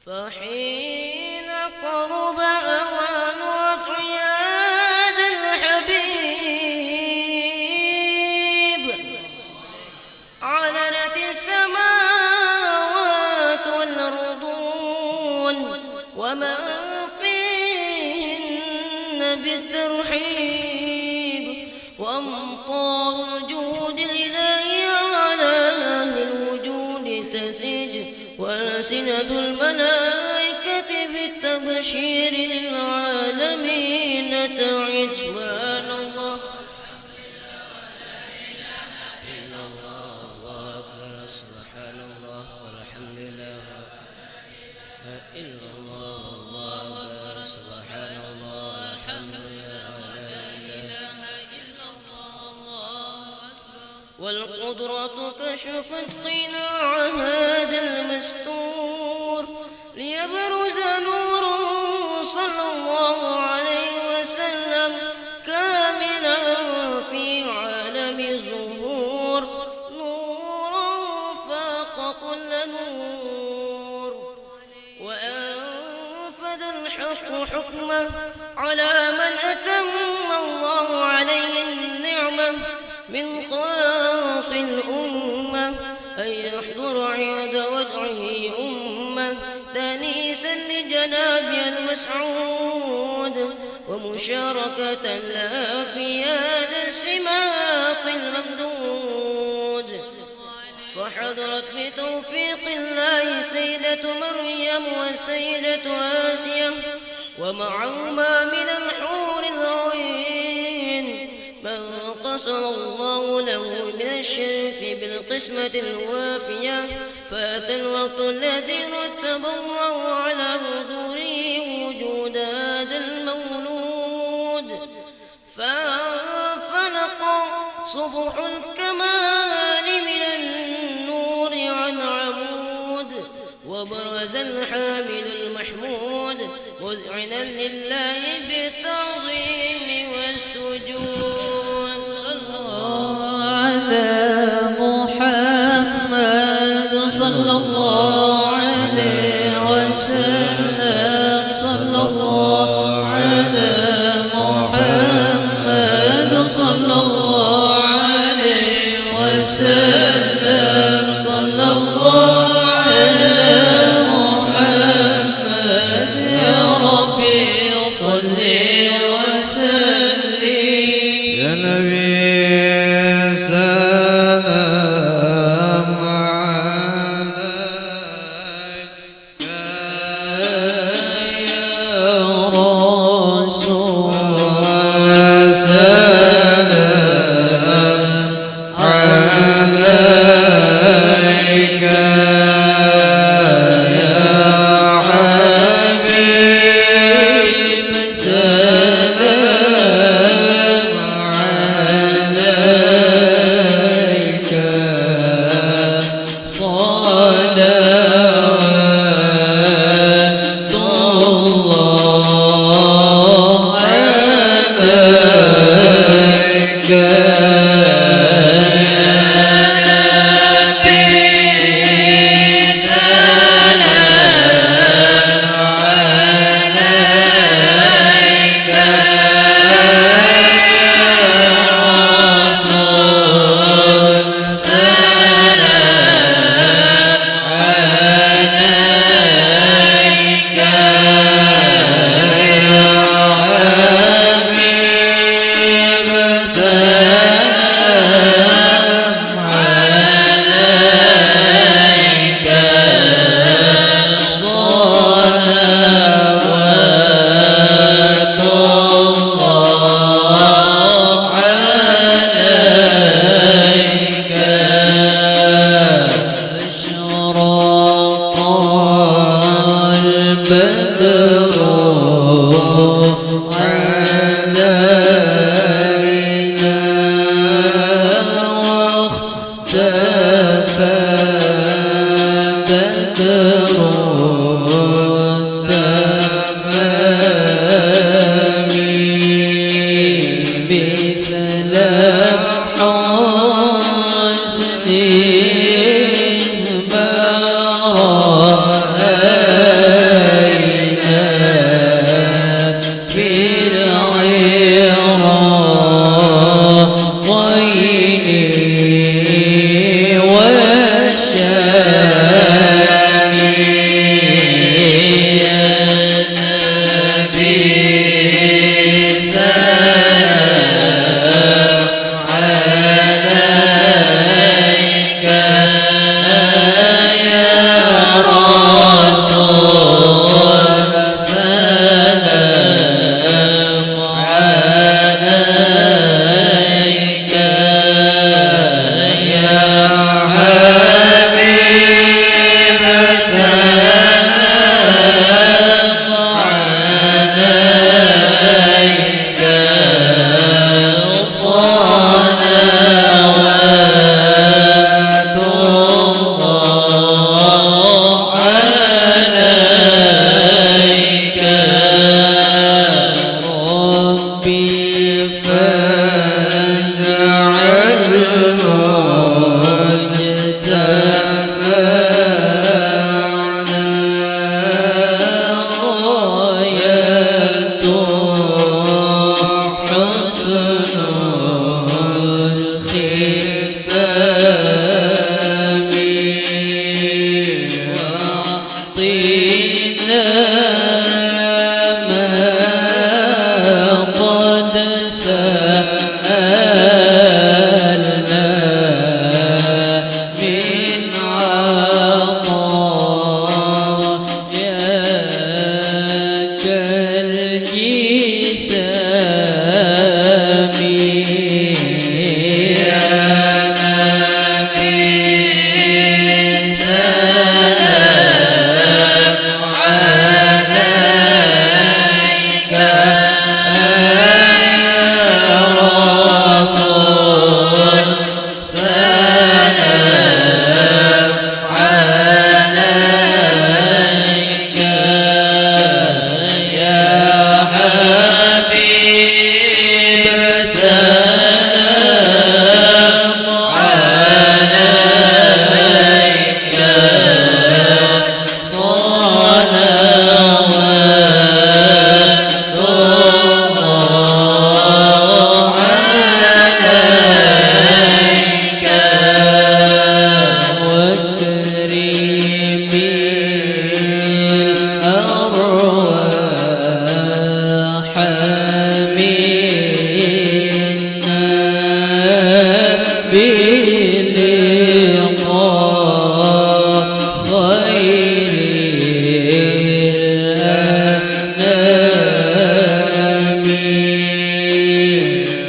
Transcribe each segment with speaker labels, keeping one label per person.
Speaker 1: فحين قرب أوان وطياد الحبيب علنت السماوات والأرضون وما فيهن بالترحيب وأمطار الجود الإلهي على أهل الوجود تسج وألسنة الملائكة بالتبشير للعالمين تعد. سبحان الله إلا الله الله أكبر سبحان الله والحمد لله إلا الله الله أكبر سبحان الله والحمد لله لا إله إلا الله والقدرة كشفت قناع هذا المستور ليبرز نور صلى الله عليه وسلم كاملا في عالم الظهور نورا فاق كل نور وأنفذ الحق حكمه على من أتم الله عليه النعمة من خاص الأمة أن يحضر عند وجعه أمة تانيسا لجناب المسعود ومشاركة لا في هذا السماق الممدود فحضرت بتوفيق الله سيدة مريم وسيدة آسيا ومعهما من الحور العين من قصر الله له من الشرف بالقسمة الوافية فأتى الوقت الذي رتب الله على حضوره وجود هذا المولود فانفلق صبح الكمال من النور عن عمود وبرز الحامل المحمود مذعنا لله بالتعظيم والسجود. صلى الله
Speaker 2: على محمد صلى الله عليه وسلم صلى الله على محمد صلى الله عليه وسلم صلى الله على محمد يا ربي صل وسلم
Speaker 3: يا نبي سلام عليك
Speaker 2: يا رسول
Speaker 3: سلام عليك يا حبيب
Speaker 2: سلام عليك صلوات الله عليك
Speaker 3: حسن براءة
Speaker 2: أعطينا ما قد سألنا من عطاياك الجسام يا نبي سلام عليك يا رسول سلام عليك يا حبيب سلام عليك صلوات الله عليك وكريم الأرواح منا بلقاء خير الأنام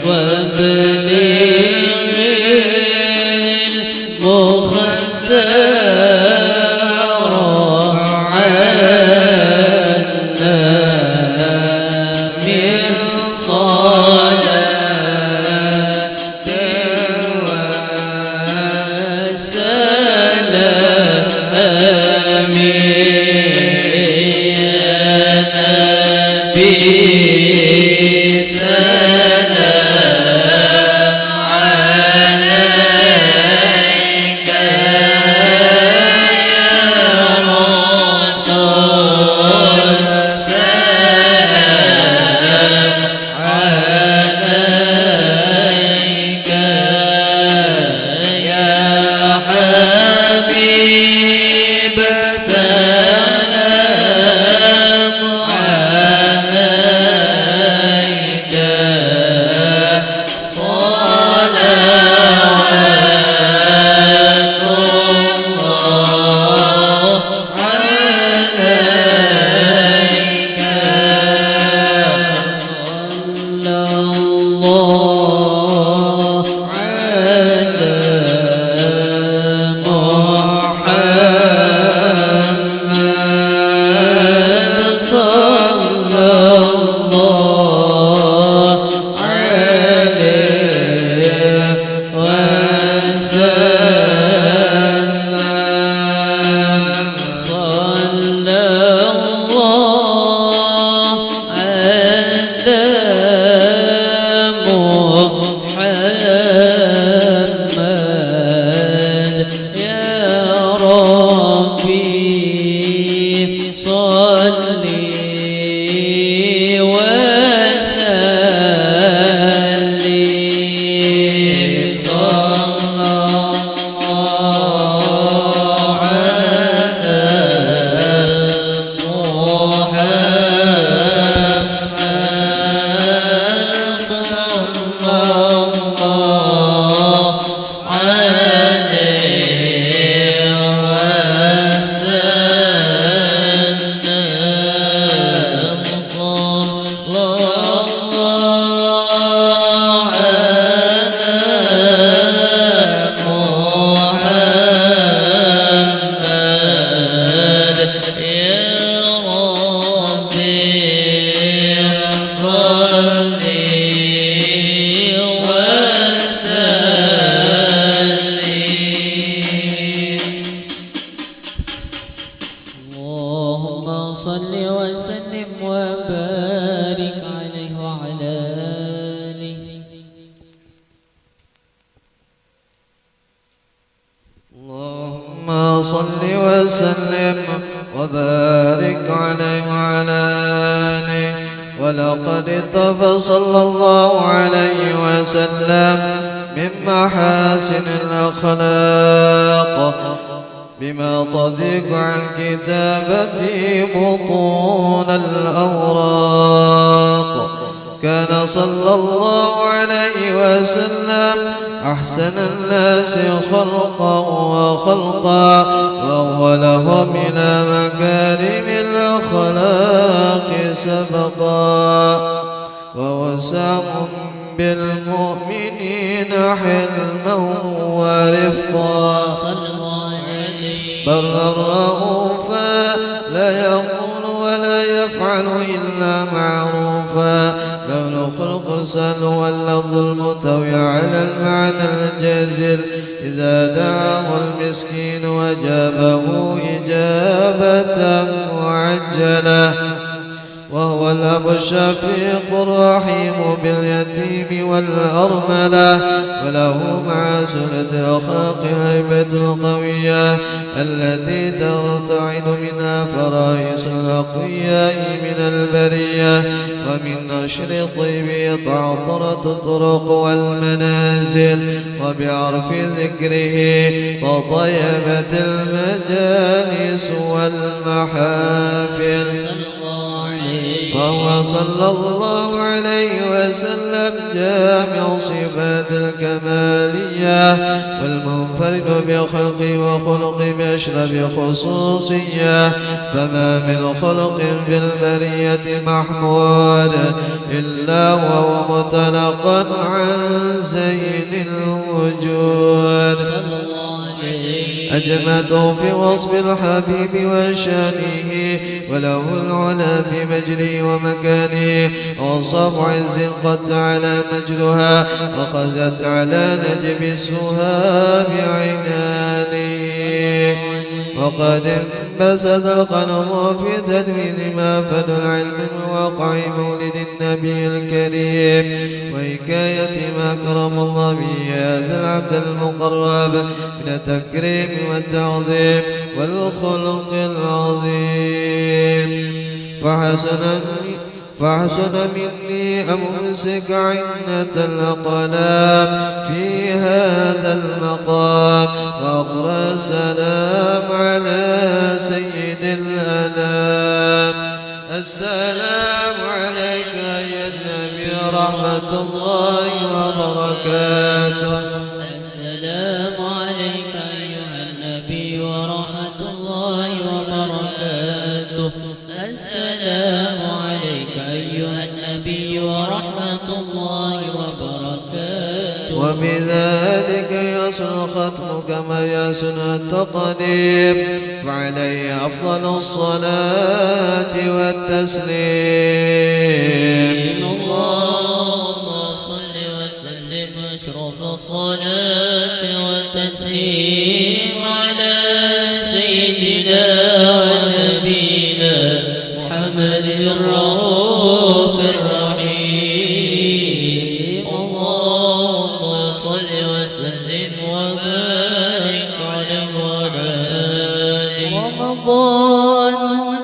Speaker 2: وابلغ المختار عنا من صلاة وسلام يا نبي سلام عليك يا رسول سلام عليك يا حبيب سلام عليك صلوات الله عليك صلى الله على محمد صلى الله عليه وسلم صلى الله على محمد يا ربي صلي وسلم صلى الله على محمد صلى الله عليه وسلم صلى الله على محمد يا ربي صلي وسلم اللهم صل وسلم وبارك عليه وعلى آله
Speaker 3: اللهم صل وسلم وبارك عليه وعلى آله ولقد اطفى صلى الله عليه وسلم من محاسن الأخلاق بما تضيق عن كتابتي بطون الأوراق. كان صلى الله عليه وسلم أحسن الناس خلقا وخلقا وأولهم إلى مكارم الأخلاق سبقا ووسعهم بالمؤمنين حلما ورفقا. برا رؤوفا لا يقول ولا يفعل إلا معروفا. لون خلق سهل واللفظ المتوي على المعنى الجازل. إذا دعاه المسكين وجابه إجابة معجلة. وهو الأب الشفيق الرحيم باليتيم والأرملة. وله مع سنة أخلاق الهيبة القوية التي ترتعد منها فرائس الأقوياء من البرية. ومن نشر الطيب تعطرت الطرق والمنازل. وبعرف ذكره تطيبت المجالس والمحافل. فهو صلى الله عليه وسلم جامع صفات الكمالية والمنفرد بخلقه وخلق بأشرف خصوصية. فما من خلق في البرية محمود إلا وهو متلقا عن زين الوجود. أجمته في وصف الحبيب وشانه وله العلا في مجري ومكانه. وصف عز قد تعالى مجدها وخزت على نجم السها بعينانه. وقد انبسط القلم في تدوين ما فد العلم من واقع مولد النبي الكريم وحكاية ما أكرم الله به هذا العبد المقرب من التكريم والتعظيم والخلق العظيم. فحسن مني أمسك عنة الأقلام في هذا المقام وأقرأ السلام على سيد الأنام. السلام عليك يا النبي ورحمة الله وبركاته.
Speaker 2: السلام عليك أيها النبي ورحمة الله وبركاته. السلام عليك أيها النبي ورحمة الله وبركاته.
Speaker 3: وبذلك يسن الختم كما يسن التقديم فعليه أفضل الصلاة والتسليم.
Speaker 2: اللهم صل وسلم أشرف الصلاة والتسليم على سيدنا ونبينا محمد الرؤوف الرحيم. اللهم صل وسلم وبارك عليه وعلى آله. رمضان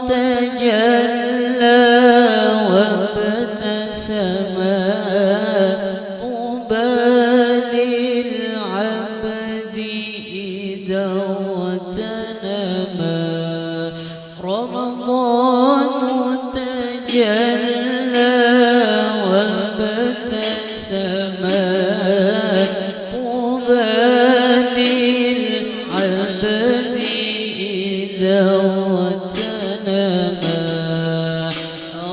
Speaker 2: تجلى وابتسم طوبى للعبد إذا وتنمى. رمضان تجلى وابتسم طوبى للعبد إذا وتنمى.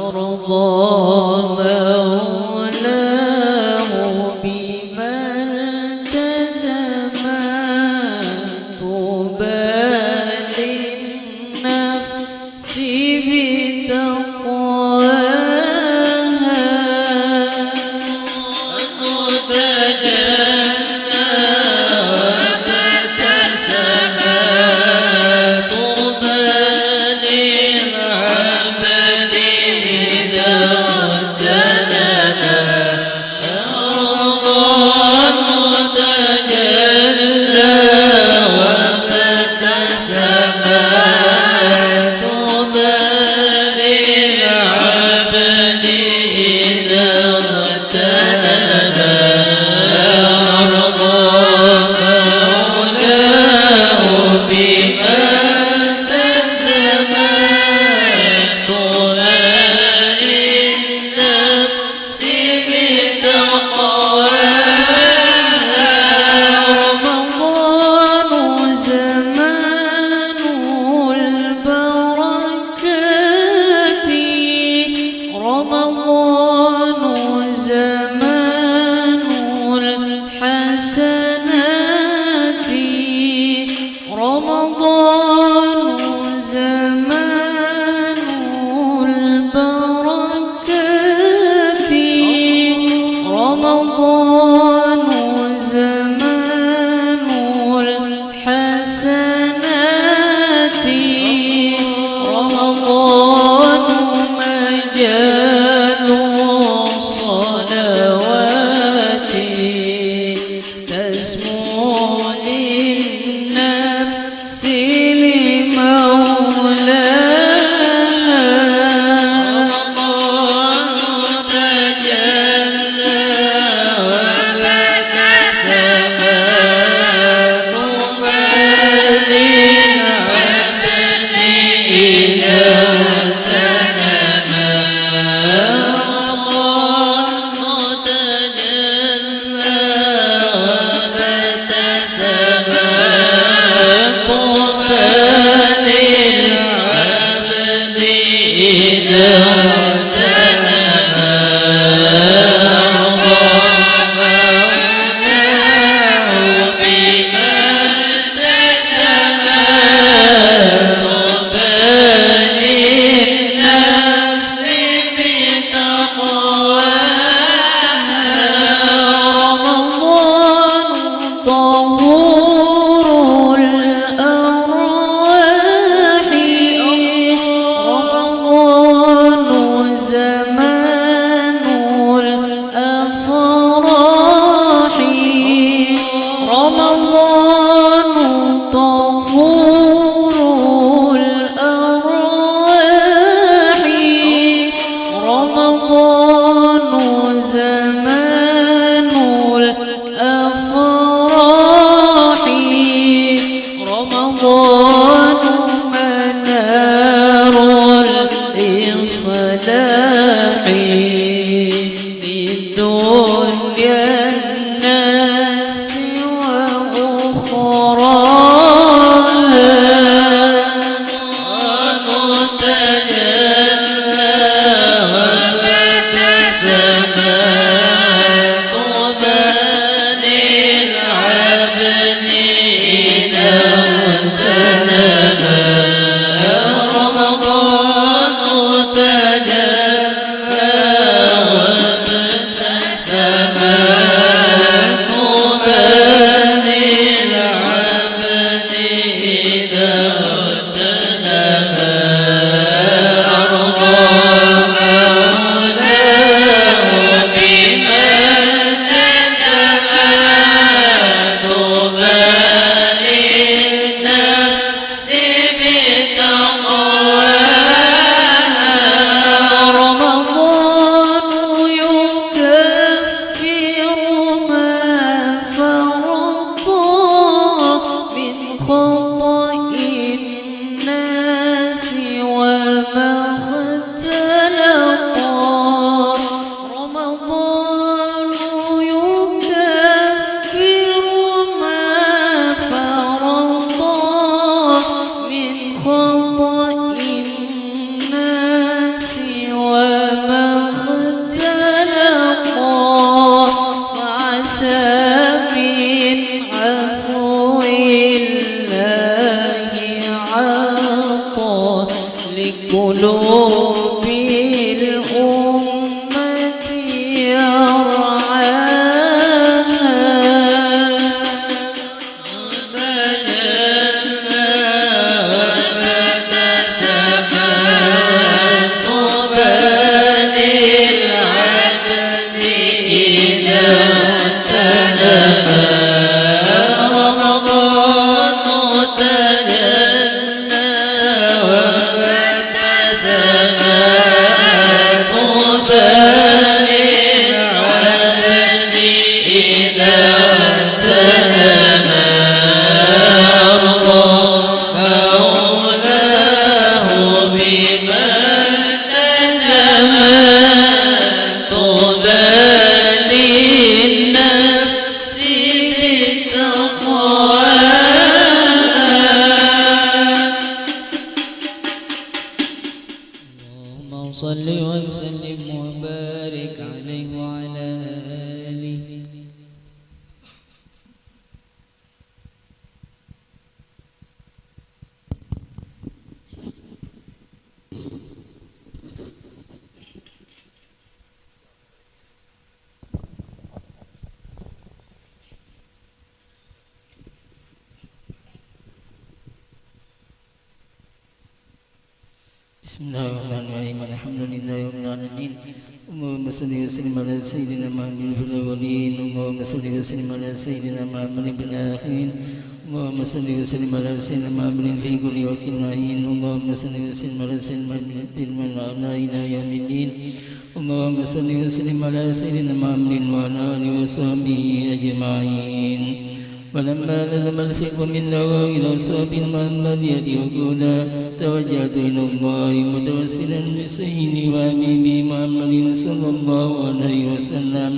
Speaker 2: أرضى مولاه بما التزم طوبى للنفس بتقواها. قلوب الأمة يرعاها صل وسلم وبارك عليه وعلى آله. بسم الله الرحمن الرحيم الحمد لله رب العالمين اللهم صل وسلم على سيدنا محمد في الأولين اللهم صل وسلم على سيدنا محمد في الآخرين اللهم صل وسلم على سيدنا محمد في كل وقت معين اللهم صل وسلم على سيدنا محمد في الأعلى إلى يوم الدين اللهم صل وسلم على سيدنا محمد وعلى آله وصحبه أجمعين. ولما لزم الفقه من نوى إلى صاب المحمدية وقولا توجهت إلى الله متوسلا بسيدي وحبيبي محمد صلى الله عليه وسلم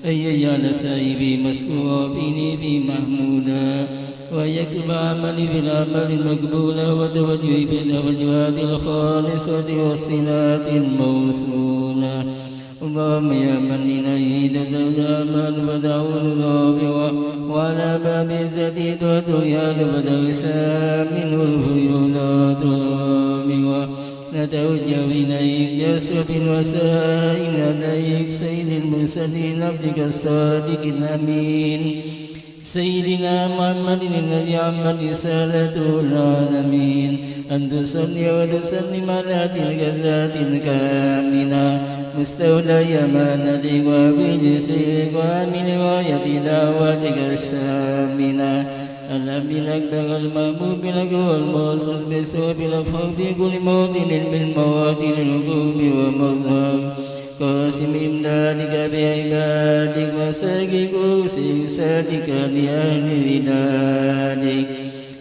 Speaker 2: أن يجعل سائبي مسكورا بي محمودا ويكتب عملي بالعمل المقبولا وتوجهي بالتوجهات الخالصة والصلات الموصولة. اللهم يا من إليه تزوج أمل فتعود ضابرا وعلى باب الزديد وتغيال فتغشى منه الفيولات الرابرة نتوجه إليك يا سيف الوسائل عليك سيد المرسلين عبدك الصادق الأمين سيدنا محمد الذي عمت رسالته العالمين أن تصلي وتسلم على تلك الذات الكاملة مستودع أمانتك وبجسدك ومن راية دعوتك الشاملة الأب الأكبر المحبوب لك والموصول بسوء الأفخر في كل موطن من مواطن القلوب ومظهر قاسم إمدادك بعبادك وساقي كرسي سادك لأهل ردادك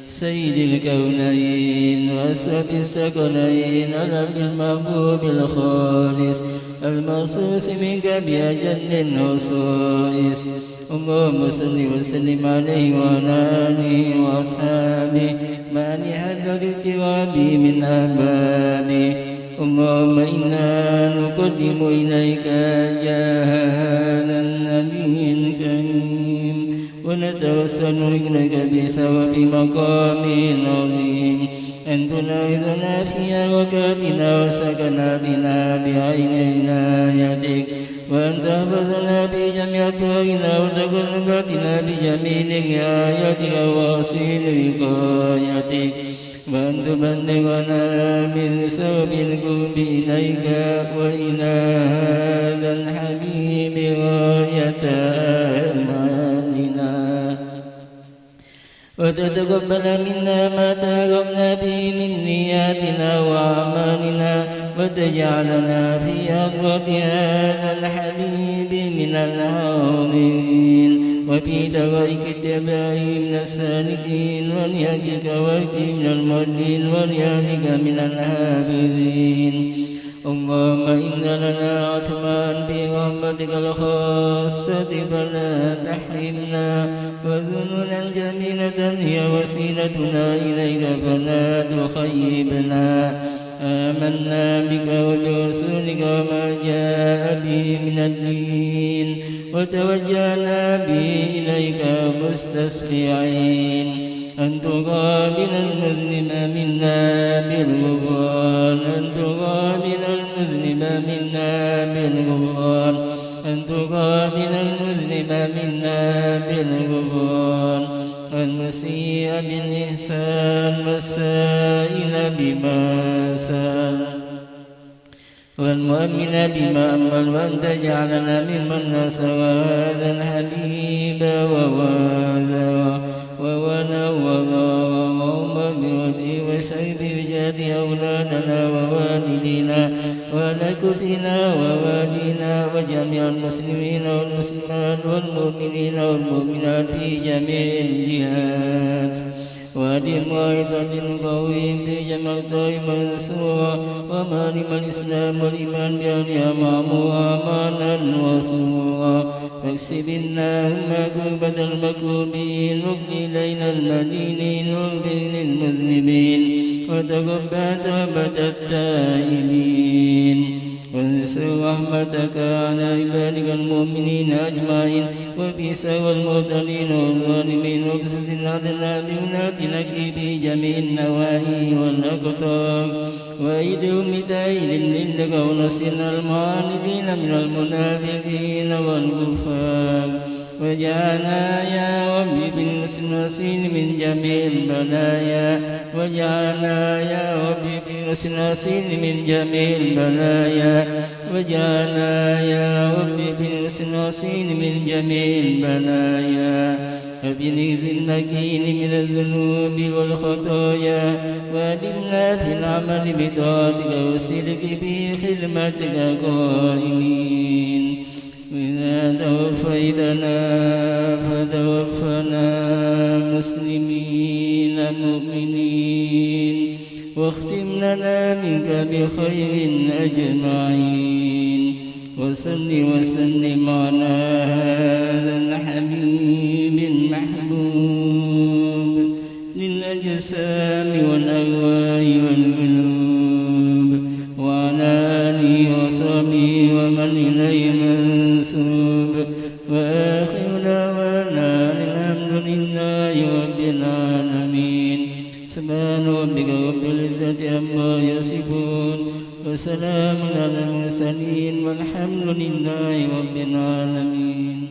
Speaker 2: سيد الكونين وأسرف الثقلين العبد المحبوب الخالص المخصوص منك بأجل الخصائص. اللهم صل وسلم عليه وعلى آله وأصحابه مع لحظة الكرام من أحبابه. اللهم إنا نقدم إليك جاه هذا النبي الكريم ونتوسل إليك بثواب مقام عظيم أن تناهضنا في أوقاتنا وسكناتنا بعين عنايتك وأن تحفظنا بجميع طرقنا وتقرباتنا بجميع رعايتك ووصيل وقايتك وأن تبلغنا من ثواب القرب إليك وإلى هذا الحبيب غاية آمالنا وتتقبل منا ما تقربنا به من نياتنا وأعمالنا وتجعلنا في أرض هذا الحبيب من الحاضرين وفي دوائك التباعي من السالكين وليهدك وكي من المهدين وليهدك من الحافظين. اللهم إن لنا عتما برحمتك الخاصة فلا تحرمنا وذنونا جميلة هي وسيلتنا إليك فلا تخيبنا. آمنا بك وبرسولك وما جاء به من الدين وتوجهنا به إليك مستسقعين. أن تقابل المذنب منا بالغفران أن تقابل المذنب منا بالغفران أن تقابل المذنب منا بالغفران المسيء بالإحسان والسائل بما سأل والمؤمن بما أمل وأن تجعلنا ممن نصر هذا الحبيب ونور ومغفرته وسعيد بجاد أولادنا ووالدينا ونكثنا ووالينا وجميع المسلمين والمسلمات والمؤمنين والمؤمنات في جميع الجهات وادم وعظة قويم في جمع طائم منصورا ومالم الإسلام والإيمان بأولياء معمورا أمانا وصورا فاكسب اللهم كربة المكروبين واقضي إلينا المدينين واغفر للمذنبين وتقبل توبة التائبين وانصر رحمتك على عبادك المؤمنين أجمعين وبئس والمرتدين والظالمين وبسط لنا بولاة الأكل في جميع النواحي والأقطار وأيدهم بتأييد لك ونصرنا المعاندين من المنافقين والكفار وجعلنا يا ربي بالنصير من جميع البلايا وجعلنا يا ربي بالنصير من جميع البلايا وجعلنا يا ربي بالنصير من جميع البلايا وبنيز المكين من الذنوب والخطايا وادمنا في العمل بطاعتك والسلك في خدمتك قائمين وإذا توفيتنا فتوفنا مسلمين مؤمنين واختم لنا منك بخير أجمعين وصل وسلم على هذا الحبيب المحبوب للأجسام والأرواح والقلوب وعلى آله وصحبه ومن إليه منسوب وآخر دعوانا الحمد لله رب العالمين سبحان ربك رب العزة عما يصفون وسلام على المرسلين والحمد لله رب العالمين.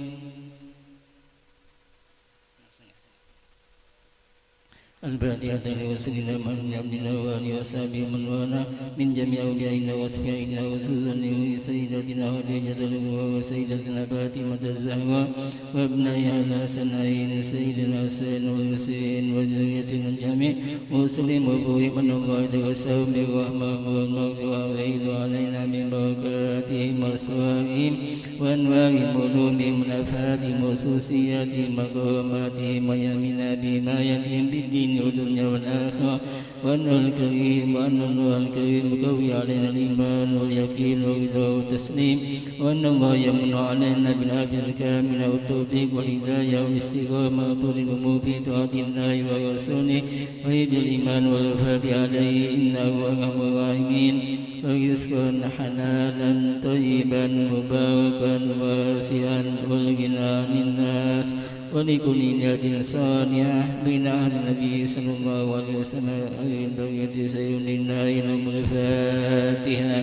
Speaker 2: الفاتحة لوسيلنا محمد عبد الله وآله وصحبه من والاه من جميع أوليائنا وأصفيائنا وسلطاننا وسيدتنا خديجة الكبرى وسيدتنا فاطمة الزهراء وابنائها الحسن عين سيدنا حسين والحسين وذريتنا الجميع وسلم وفوق من الله وسلم بالرحمة والمغفرة وعيد علينا من بركاتهم وأسرارهم وأنوارهم وعلومهم ونفحاتهم وخصوصياتهم وكراماتهم ويمنا بعنايتهم بالدين والدنيا والآخرة وأنه الكريم وأن الله الكريم قوي علينا الإيمان واليقين والرضا والتسليم وأن الله يمن علينا بالعافية الكاملة والتوفيق والهداية والاستقامة وطول الأمور في طاعة الله ورسوله وعيد الإيمان والوفاة عليه إنه أرحم الراحمين ورزقا حلالا طيبا مباركا واسعا والغنى عن الناس ولكل نية صالحة بين أهل النبي صلى الله عليه وسلم البرية سير لله لهم الفاتحة.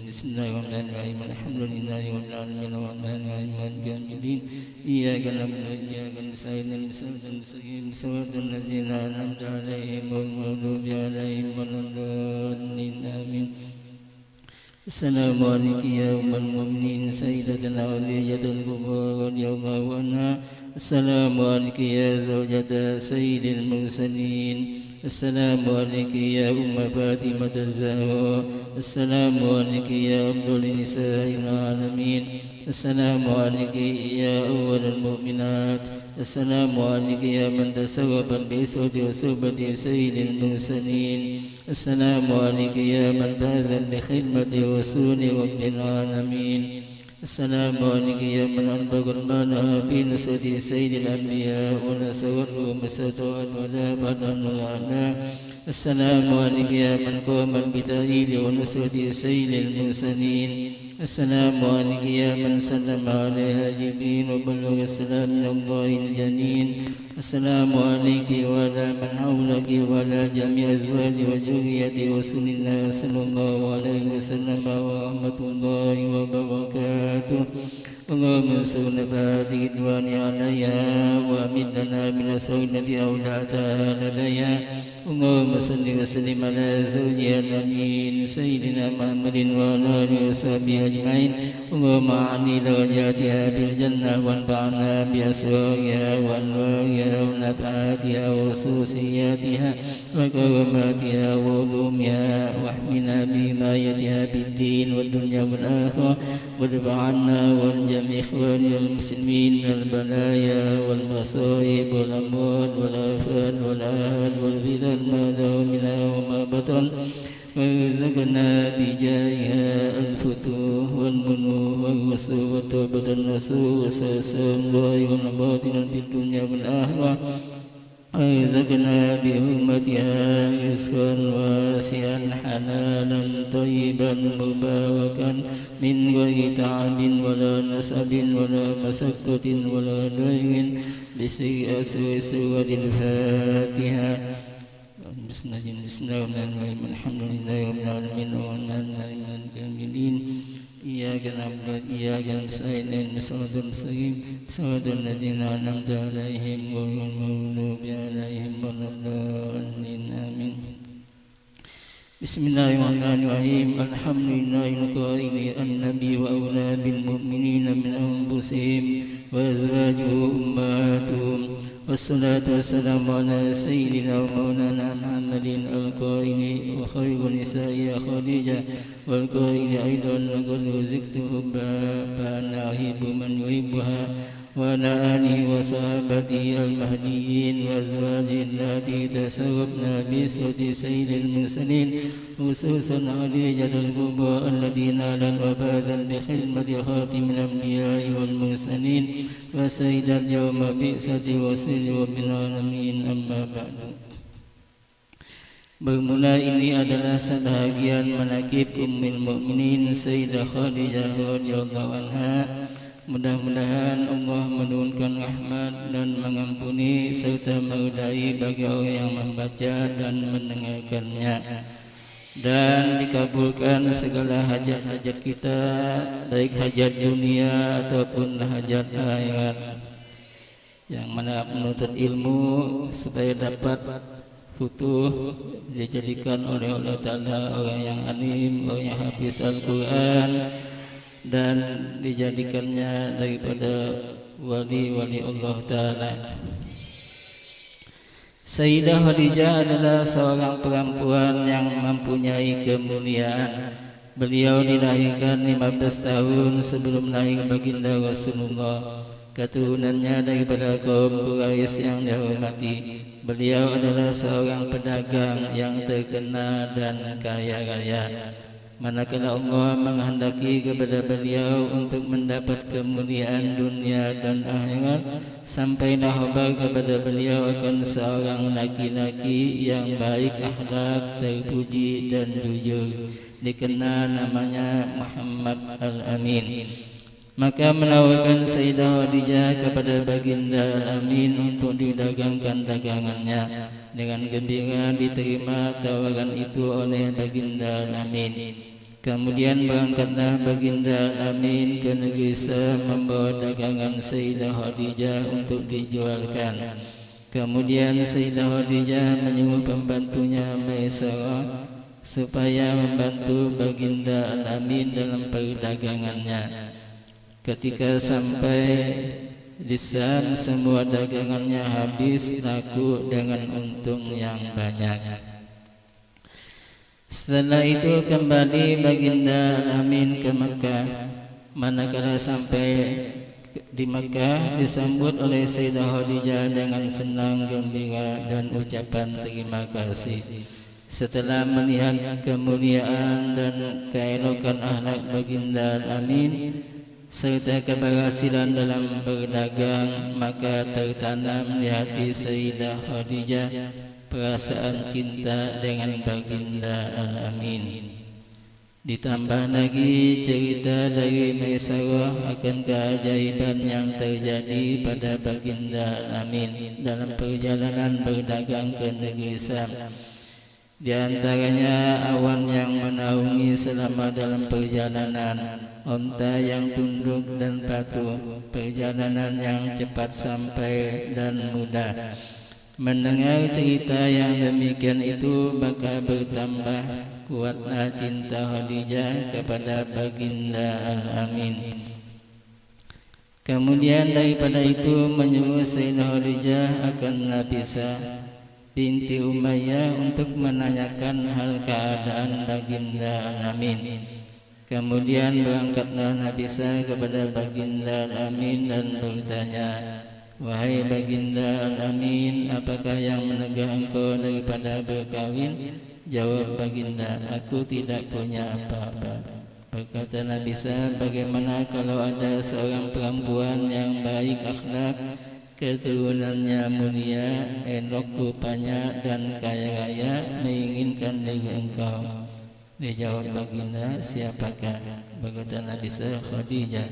Speaker 2: بسم الله الرحمن الرحيم الحمد لله رب العالمين الرحمن الرحيم مالك يوم الدين إياك نعبد وإياك نستعين صراط المستقيم صراط الذين أنعمت عليهم غير المغضوب عليهم ولا الضالين آمين. السلام عليك يا أم المؤمنين سيدتنا خديجة الكبرى رضي الله عنها. السلام عليك يا زوجة سيد المرسلين. السلام عليك يا أم فاطمة الزهراء. السلام عليك يا أفضل نساء العالمين. السلام عليك يا أول المؤمنات. السلام عليك يا من تسربت بإسرة وصحبة سيد المرسلين. السلام عليك يا من فاز بخدمة رسول رب العالمين. السلام عليك يا من أنبغ المال في نصرة سيد الأنبياء ونصره مستطاعا ولا بدن الأعلى. السلام عليك يا من قام بتأييد ونصرة سيد المرسلين. السلام عليك يا من سلم عليها جبريل وبلغ السلام من الله الجليل السلام عليك وعلى من حولك وعلى جميع أزواج وذرية رسول الله صلى الله عليه وسلم ورحمة الله وبركاته اللهم انصر نفات الرضوان عليها وأمن لنا من السوء التي أولعتها لديها اللهم صل وسلم على زوجها الأمين سيدنا محمد وعلى آله وصحبه أجمعين اللهم أعلي درجاتها في الجنة وانفعنا بأسرارها وأنوارها ونفحاتها وخصوصياتها وكراماتها وعلومها واحمنا بحمايتها في الدين والدنيا والآخرة وادفع عنا وعن جميع إخواننا المسلمين من البلايا والمصائب والأمراض والآفات والآهات والفتن ما ظهر منها وما بطن وارزقنا بجاهها الفتوح والمنوح والوصول والتوبة النصوح وسلسل الله والباطن في الدنيا والآخرة وارزقنا بحرمتها رزقا واسعا حلالا طيبا مباركا من غير تعب ولا نسب ولا مسكة ولا ضيق بسر سورة الفاتحة بسم الله الرحمن الرحيم الحمد لله رب العالمين الرحمن الرحيم مالك يوم الدين إياك نعبد وإياك نستعين اهدنا الصراط المستقيم صراط الذين أنعمت عليهم غير المغضوب عليهم ولا الضالين آمين بسم الله الرحمن الرحيم الحمد لله القائل النبي وأولى بالمؤمنين من أنفسهم وأزواجه أمهاتهم والصلاة والسلام على سيدنا ومولانا محمد القائل وخير النساء خديجة والقائل أيضا لقد رزقت حبها فأنا أحب من يحبها وعلى آله وصحابته المهديين وأزواجه اللاتي تشرفن بصوت سيد المرسلين خصوصا خديجة الكبرى التي نالت وفازت بخدمة خاتم الأنبياء والمرسلين وسيدت يوم بئسة رسول رب العالمين أما بعد. Bermula ini adalah sebahagian manaqib Ummul Mukminin Sayyidah Khadijah radhiyallahu anha. Mudah-mudahan Allah menurunkan rahmat dan mengampuni serta meridai bagi orang yang membaca dan mendengarkannya, dan dikabulkan segala hajat-hajat kita, baik hajat dunia ataupun hajat akhirat. Yang mana menuntut ilmu supaya dapat futuh dijadikan oleh Allah Ta'ala orang yang alim, orang yang hafiz Al-Quran, dan dijadikannya daripada wali-wali Allah Ta'ala. Sayyidah Khadijah adalah seorang perempuan yang mempunyai kemuliaan. Beliau dilahirkan 15 tahun sebelum lahir baginda Rasulullah. Keturunannya daripada kaum Quraisy yang dihormati. Beliau adalah seorang pedagang yang terkenal dan kaya raya. Manakala Allah menghendaki kepada beliau untuk mendapat kemuliaan dunia dan akhirat, sampailah khabar kepada beliau akan seorang laki-laki yang baik akhlak, terpuji dan jujur, dikenal namanya Muhammad Al-Amin. Maka menawarkan Sayyidah Khadijah kepada baginda Al-Amin untuk didagangkan dagangannya. Dengan gembira diterima tawaran itu oleh baginda Al-Amin. Kemudian berangkatlah baginda Al-Amin ke negeri Syam membawa dagangan Sayyidah Khadijah untuk dijualkan. Kemudian Sayyidah Khadijah menyuruh pembantunya Maisarah supaya membantu baginda Al-Amin dalam perdagangannya. Ketika sampai di Syam, semua dagangannya habis laku dengan untung yang banyak. Setelah itu kembali baginda Al-Amin ke Mekah. Manakala sampai di Mekah, disambut oleh Sayyidah Khadijah dengan senang gembira dan ucapan terima kasih. Setelah melihat kemuliaan dan keelokan akhlak baginda Al-Amin serta keberhasilan dalam berdagang, maka tertanam di hati Sayyidah Khadijah perasaan cinta dengan baginda Al-Amin. Ditambah lagi cerita dari Maisarah akan keajaiban yang terjadi pada baginda Amin dalam perjalanan berdagang ke negeri Syam. Di antaranya awan yang menaungi selama dalam perjalanan, onta yang tunduk dan patuh, perjalanan yang cepat sampai dan mudah. Mendengar cerita yang demikian itu maka bertambah kuatlah cinta Khadijah kepada baginda Al-Amin. Kemudian daripada itu menyuruh Sayyidah Khadijah akan Nafisah binti Umayyah untuk menanyakan hal keadaan baginda Al-Amin. Kemudian berangkatlah Nafisah kepada baginda Al-Amin dan bertanya, "Wahai baginda Al-Amin, apakah yang menegah engkau daripada berkawin?" Jawab baginda, "Aku tidak punya apa-apa." Berkata Nafisah, "Bagaimana kalau ada seorang perempuan yang baik akhlak, keturunannya mulia, elok rupanya dan kaya raya menginginkan diri engkau?" Dijawab baginda, "Siapakah?" Berkata Nafisah, "Khadijah."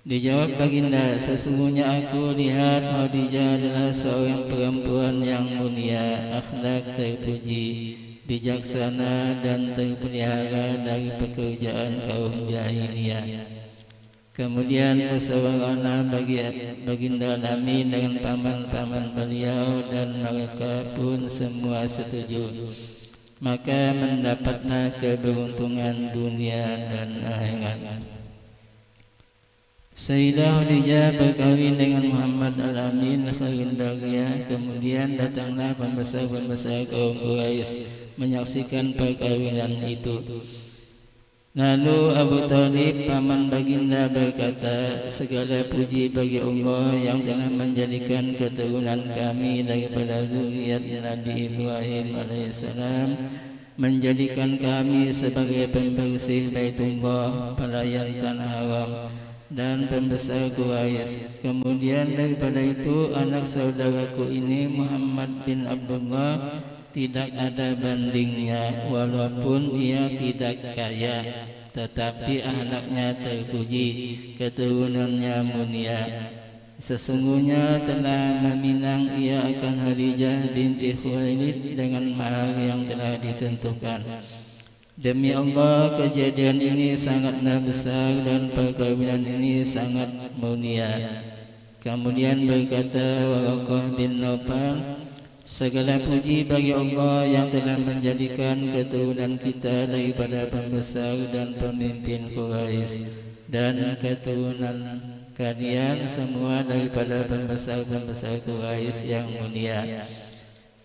Speaker 2: Dijawab baginda, "Sesungguhnya aku lihat Khadijah adalah seorang perempuan yang mulia, akhlak terpuji, bijaksana dan terpelihara dari pekerjaan kaum jahiliyah." Kemudian musyawarahlah baginda Al-Amin dengan paman-paman beliau dan mereka pun semua setuju. Maka mendapatlah keberuntungan dunia dan akhirat. Sayyidah Khadijah berkahwin dengan Muhammad Al-Amin khairul bariyah. Kemudian datanglah pembesar-pembesar kaum Quraisy menyaksikan perkahwinan itu. Lalu Abu Thalib paman baginda berkata, "Segala puji bagi Allah yang telah menjadikan keturunan kami daripada zuriat Nabi Ibrahim alaihissalam, menjadikan kami sebagai pembersih Baitullah, pelayan tanah haram dan pembesar Quraisy. Kemudian daripada itu anak saudaraku ini Muhammad bin Abdullah tidak ada bandingnya, walaupun ia tidak kaya, tetapi akhlaknya terpuji, keturunannya mulia. Sesungguhnya telah meminang ia akan Khadijah binti Khuwailid dengan mahar yang telah ditentukan. Demi Allah, kejadian ini sangatlah besar dan perkahwinan ini sangat mulia." Kemudian berkata Waraqah bin Nawfal, "Segala puji bagi Allah yang telah menjadikan keturunan kita daripada pembesar dan pemimpin Quraisy, dan keturunan kalian semua daripada pembesar-pembesar Quraisy yang mulia.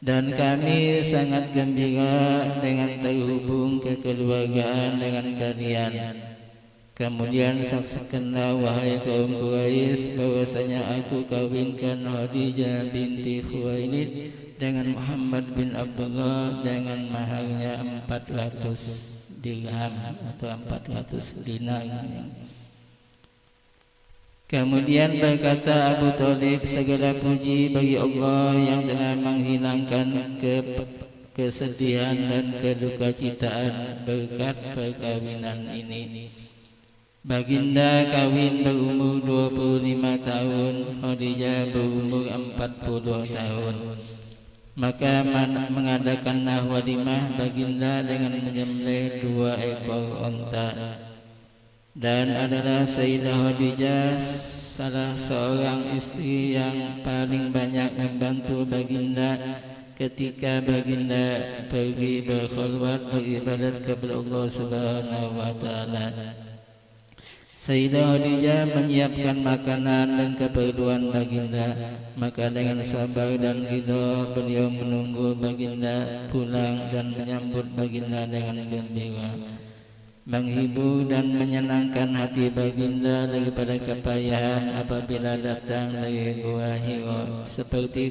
Speaker 2: Dan kami sangat gembira dengan terhubung kekeluargaan dengan kalian. Kemudian saksikanlah wahai kaum Quraisy bahwasanya aku kawinkan Khadijah binti Khuwailid dengan Muhammad bin Abdullah dengan maharnya 400 dirham atau 400 dinar." Kemudian berkata Abu Thalib, "Segala puji bagi Allah yang telah menghilangkan kesedihan dan kedukacitaan berkat perkawinan ini." Baginda kawin berumur 25 tahun, Khadijah berumur 40 tahun. Maka mengadakanlah walimah baginda dengan menyembelih 2 ekor onta. Dan adalah Sayyidah Khadijah salah seorang istri yang paling banyak membantu baginda ketika baginda pergi berkhulwat beribadat kepada Allah Subhanahu wa taala. Sayyidah Khadijah menyiapkan makanan dan keperluan baginda, maka dengan sabar dan ridha beliau menunggu baginda pulang dan menyambut baginda dengan gembira, menghibur dan menyenangkan hati baginda daripada kepayahan apabila datang dari Gua Hira. Seperti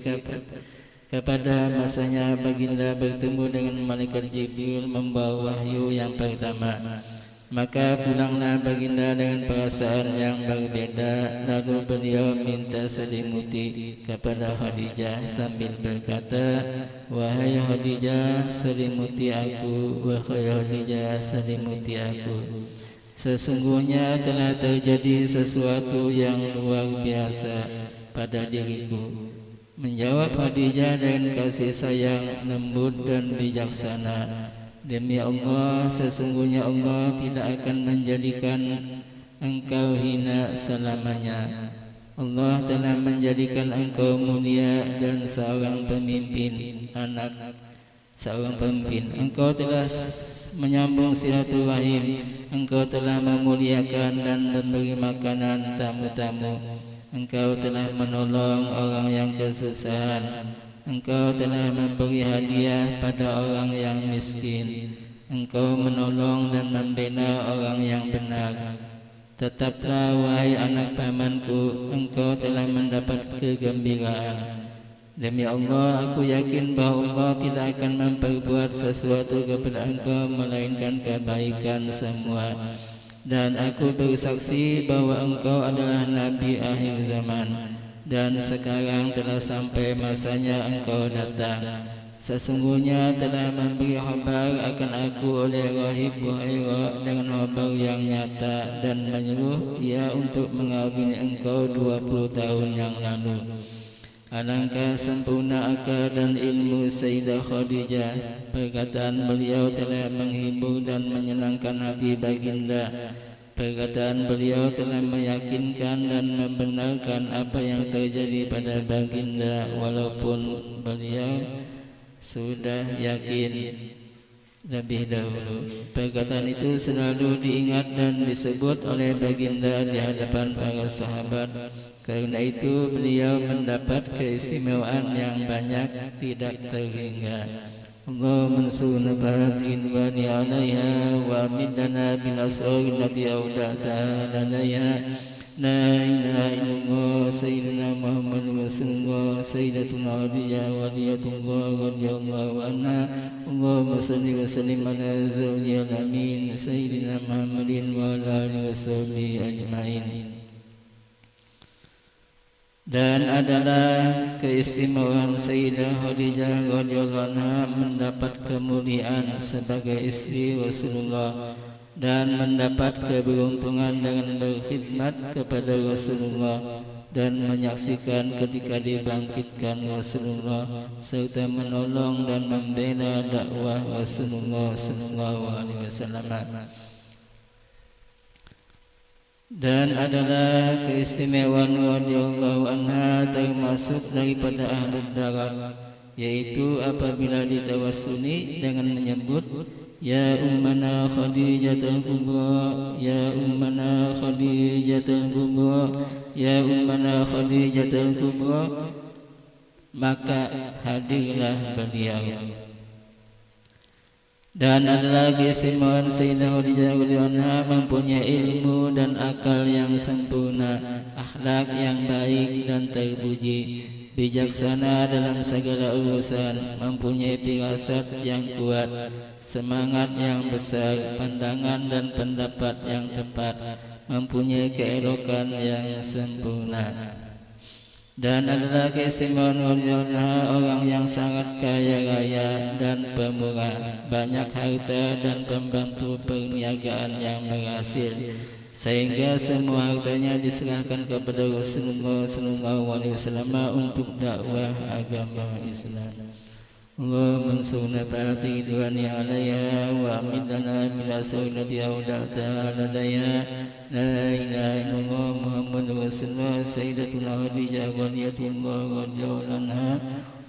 Speaker 2: kepada masanya baginda bertemu dengan malaikat Jibril membawa wahyu yang pertama. Maka pulanglah baginda dengan perasaan yang berbeda. Lalu beliau minta selimuti kepada Khadijah sambil berkata, "Wahai Khadijah, selimuti aku. Wahai Khadijah, selimuti aku. Sesungguhnya telah terjadi sesuatu yang luar biasa pada diriku." Menjawab Khadijah dengan kasih sayang lembut dan bijaksana, "Demi Allah, sesungguhnya Allah tidak akan menjadikan engkau hina selamanya. Allah telah menjadikan engkau mulia dan seorang pemimpin, anak seorang pemimpin. Engkau telah menyambung silaturahim, engkau telah memuliakan dan memberi makanan tamu-tamu, engkau telah menolong orang yang kesusahan, engkau telah memberi hadiah pada orang yang miskin, engkau menolong dan membela orang yang benar. Tetaplah wahai anak pamanku, engkau telah mendapat kegembiraan. Demi Allah, aku yakin bahawa Allah tidak akan memperbuat sesuatu kepada engkau melainkan kebaikan semua. Dan aku bersaksi bahawa engkau adalah Nabi akhir zaman, dan sekarang telah sampai masanya engkau datang. Sesungguhnya telah memberi khabar akan aku oleh Rahib Buhaira dengan khabar yang nyata dan menyuruh ia untuk mengawini engkau 20 tahun yang lalu. Alangkah sempurna akal dan ilmu Sayyidah Khadijah. Perkataan beliau telah menghibur dan menyenangkan hati baginda. Perkataan beliau telah meyakinkan dan membenarkan apa yang terjadi pada baginda, walaupun beliau sudah yakin lebih dahulu. Perkataan itu selalu diingat dan disebut oleh baginda di hadapan para sahabat. Karena itu beliau mendapat keistimewaan yang banyak tidak terhingga. Allahumma ansurna bi'idwani 'alaiha wa amidna bil asrari allati awda'ta ladaiha. La ilaha illallah sayyidina Muhammad Rasulullah sayyidatuna Khadijah waliyatullah radhiyallahu anha. Allahumma salli wa sallim ala zawjil amin sayyidina Muhammadin wa ala alihi washabihi ajmain. Dan adalah keistimewaan Sayyidah Khadijah radhiyallahu anha mendapat kemuliaan sebagai istri Rasulullah dan mendapat keberuntungan dengan berkhidmat kepada Rasulullah dan menyaksikan ketika dibangkitkan Rasulullah serta menolong dan membela dakwah Rasulullah sallallahu alaihi wasallam. Dan adalah keistimewaan radhiyallahu anha termasuk daripada ahlul darat, yaitu apabila ditawassuli dengan menyebut ya ummana Khadijatul Kubra, ya ummana Khadijatul Kubra, ya ummana Khadijatul Kubra, maka hadirlah beliau. Dan adalah keistimewaan Sayyidah Khadijah radhiyallahu anha mempunyai ilmu dan akal yang sempurna, akhlak yang baik dan terpuji, bijaksana dalam segala urusan, mempunyai firasat yang kuat, semangat yang besar, pandangan dan pendapat yang tepat, mempunyai keelokan yang sempurna. Dan adalah keistimewaan orang yang sangat kaya raya dan pemurah, banyak harta dan pembantu perniagaan yang berhasil, sehingga semua hartanya diserahkan kepada Rasulullah sallallahu alaihi wasallam untuk dakwah agama Islam. Allahumma ansurna bi'idwani 'alaiha wa amidna bil asrati awda'ta ladaiha. La ilaha illallah Muhammadur Rasulullah sayyidatuna Khadijah waliyatullah radhiyallahu anha.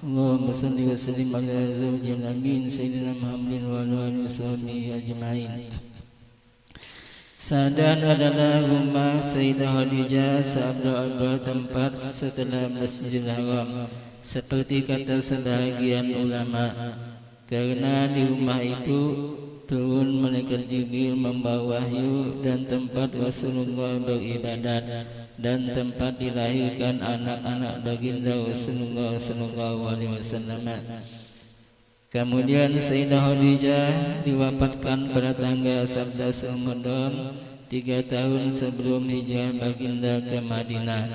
Speaker 2: Allahumma salli wa sallim ala zawjil amin sayyidina Muhammadin wa ala alihi washabihi ajmain. Sadan adalah rumah Sayyidah Khadijah seabad tempat setelah Masjidil Haram, seperti kata sebahagian ulama, karena di rumah itu turun malaikat Jibril membawa wahyu dan tempat Rasulullah beribadat dan tempat dilahirkan anak-anak baginda Rasulullah sallallahu alaihi wasallam. Kemudian Sayyidah Khadijah diwafatkan pada tanggal 11 Ramadan 3 tahun sebelum hijrah baginda ke Madinah,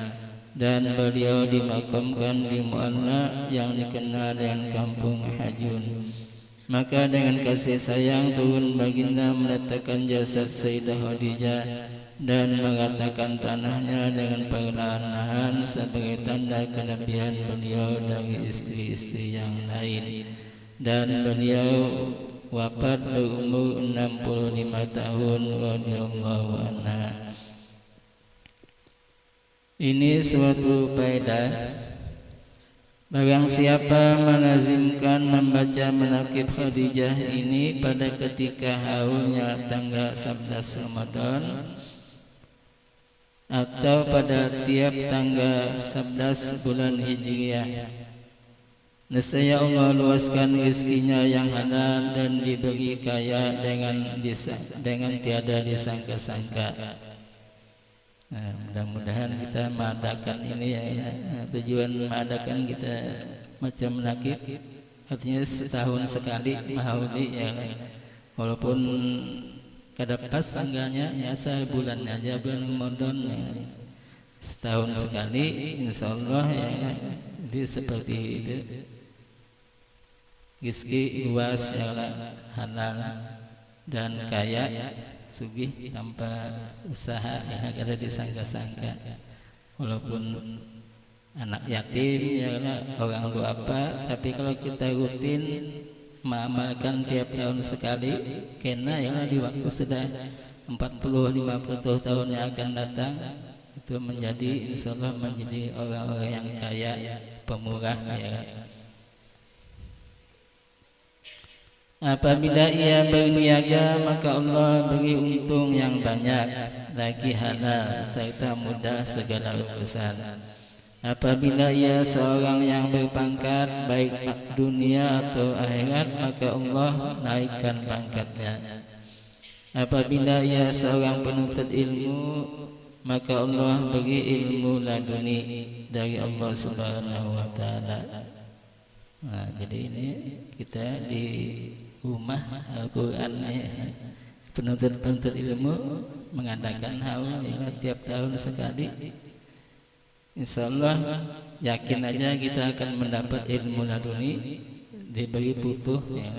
Speaker 2: dan beliau dimakamkan di Mu'alla yang dikenal dengan kampung Hajun. Maka dengan kasih sayang turun baginda meletakkan jasad Sayyidah Khadijah dan mengatakan tanahnya dengan perlahan-lahan sebagai tanda kelebihan beliau dari istri-istri yang lain. Dan beliau wafat berumur 65 tahun radhiyallahu anha. Ini suatu faedah. Barang siapa melazimkan membaca manaqib Khadijah ini pada ketika haulnya tanggal 11 Ramadan atau pada tiap tanggal 11 bulan Hijriah, nescaya Allah luaskan rezekinya yang halal dan diberi kaya dengan tiada disangka-sangka. Nah, mudah-mudahan kita mengadakan ini ya. Tujuan mengadakan kita macam manaqib artinya setahun sekali maulid ya. Walaupun kada pas tanggalnya ya sebulan aja bulan Ramadan ya. Setahun sekali insyaallah ya. Jadi seperti itu. Rezeki luas ya, halal dan kaya, sugih tanpa usaha yang ada disangka-sangka. Walaupun anak yatim ya orang tua apa, tapi kalau kita rutin mengamalkan tiap tahun sekali, kena ya di waktu sudah 40-50 tahun yang akan datang itu menjadi insyaallah menjadi orang-orang yang kaya, pemurah ya. Apabila ia berniaga maka Allah beri untung yang banyak, lagi halal serta mudah segala urusan. Apabila ia seorang yang berpangkat baik dunia atau akhirat maka Allah naikkan pangkatnya. Apabila ia seorang penuntut ilmu maka Allah beri ilmu laduni dari Allah Subhanahu wa taala. Nah, jadi ini kita di rumah Al-Quran ya. Penuntut ilmu mengadakan haul ya, tiap tahun sekali. Insyaallah yakin aja kita akan mendapat ilmu laduni, diberi putuh ya.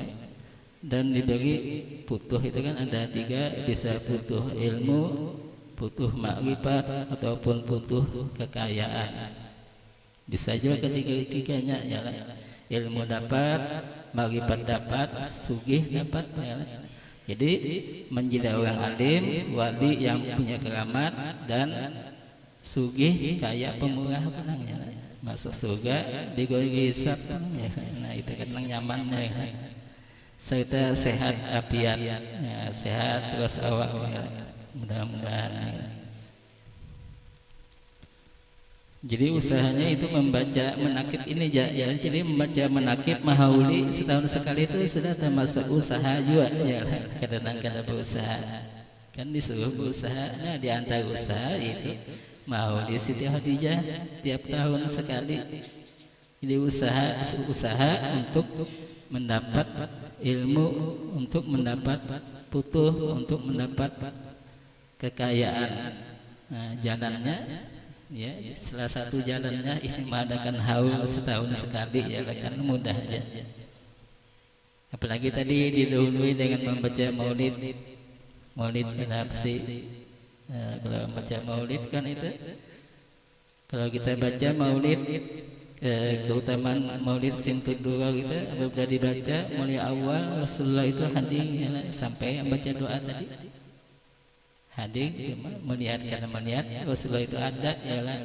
Speaker 2: Dan diberi putuh itu kan ada 3, bisa putuh ilmu, putuh makrifat ataupun putuh kekayaan. Bisa juga ketiga-tiganya ya. Ilmu dapat, makrifat dapat, sugih dapat ya. Jadi menjadi orang alim, wali yang punya keramat dan sugih kaya pemurah barangnya. Masuk surga digori hisab ya. Nah itu kan nyaman ya. Serta sehat afiat ya, sehat terus awak ya. Mudah-mudahan ya. Jadi usahanya itu membaca manaqib ini ya. Jadi membaca manaqib mahauli setahun sekali itu sudah termasuk usaha juga ya. Kadang-kadang berusaha kan disuruh berusaha. Nah di antara usaha itu mahauli Siti Khadijah tiap tahun sekali. Jadi usaha untuk mendapat ilmu, untuk mendapat putuh, untuk mendapat kekayaan. Nah, jalannya ya, salah satu jalannya ini mengadakan haul setahun sekali ya kan mudah aja. Apalagi tadi didahului dengan membaca maulid nafsi. Nah, kalau membaca maulid kan itu kalau kita baca maulid keutamaan maulid simtud dua gitu apabila dibaca mulai awal Rasulullah itu hadir ya, sampai membaca doa tadi. Hadir melihat karena melihat Rasulullah itu ada ialah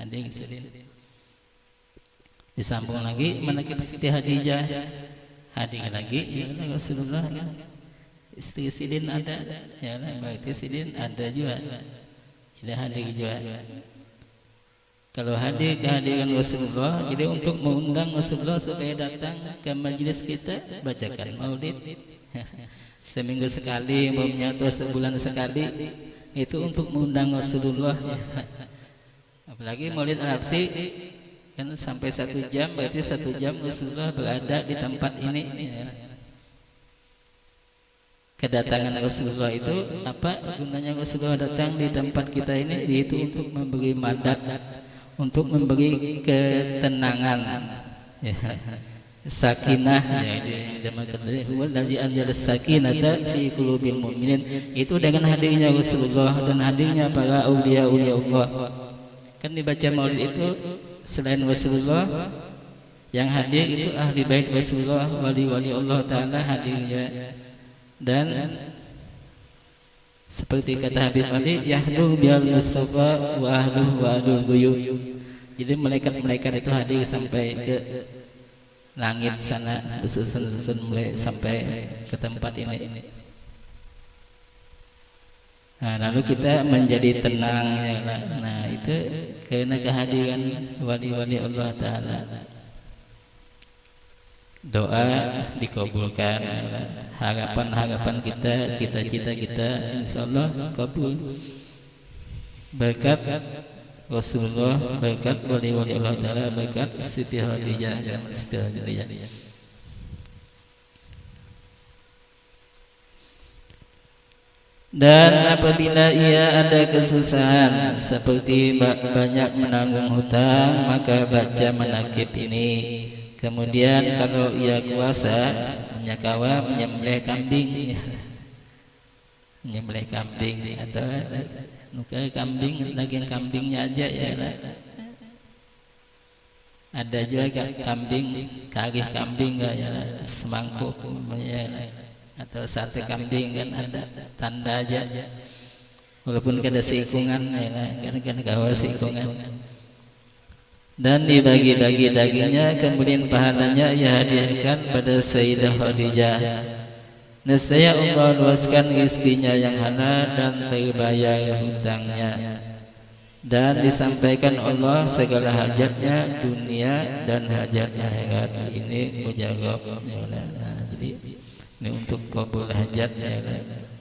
Speaker 2: hadir sedih. Disambung lagi manaqib Siti Khadijah, hadir lagi ialah Rasulullah ya. Istri Sidin ada ialah berarti Sidin ada juga. Tidak hadir juga. Kalau hadir kehadiran Rasulullah, jadi untuk mengundang Rasulullah supaya datang ke majelis kita bacakan maulid. Seminggu sekali, umumnya atau sebulan sekali, itu untuk mengundang Rasulullah. Apalagi maulid Al-Habsyi Kan sampai 1 jam, berarti 1 jam Rasulullah berada di tempat ini. Kedatangan Rasulullah itu apa gunanya? Rasulullah datang di tempat kita ini yaitu untuk memberi madad, untuk memberi ketenangan, ya. Sakinah, ya, wallazi anzala sakinata fi qulubil mu'minin. Itu dengan hadirnya Rasulullah dan hadirnya para aulia Allah. Kan dibaca Maulid itu selain Rasulullah yang hadir itu ahli bait Rasulullah, wali-wali Allah Ta'ala hadirnya. Dan seperti kata Habib Ali, yahdu bil Mustafa wa ahluhu wa adul guyub. Jadi malaikat-malaikat itu hadir sampai ke langit sana, susun mulai sampai ke tempat ini. Nah, lalu kita menjadi tenang, ya. Nah, itu karena kehadiran wali-wali Allah Ta'ala. Doa dikabulkan, harapan-harapan kita, cita-cita kita insyaallah kabul. Berkat Rasulullah, berkat wali-wali Allah Ta'ala, berkat Siti Khadijah dan Siti Khadijah. Dan apabila ia ada kesusahan seperti banyak menanggung hutang, maka baca manakib ini. Kemudian kalau ia kuasa menyakawa menyembelih kambing, menyembelih kambing atau nuka kambing, daging kambingnya aja, ya. Ada juga kambing, kari kambing, ya, semangkuk, ya, atau sate kambing, kan ada tanda aja. Walaupun kada seikungan, ya, kan kawa seikungan. Dan dibagi-bagi dagingnya, kemudian pahalanya ia hadiahkan pada Sayyidah Khadijah. Nescaya Allah luaskan rezekinya yang halal dan terbayar hutangnya. Dan disampaikan Allah segala hajatnya dunia dan hajat akhirat. Ini mujawab. Nah, jadi ini untuk kabul hajat, ya,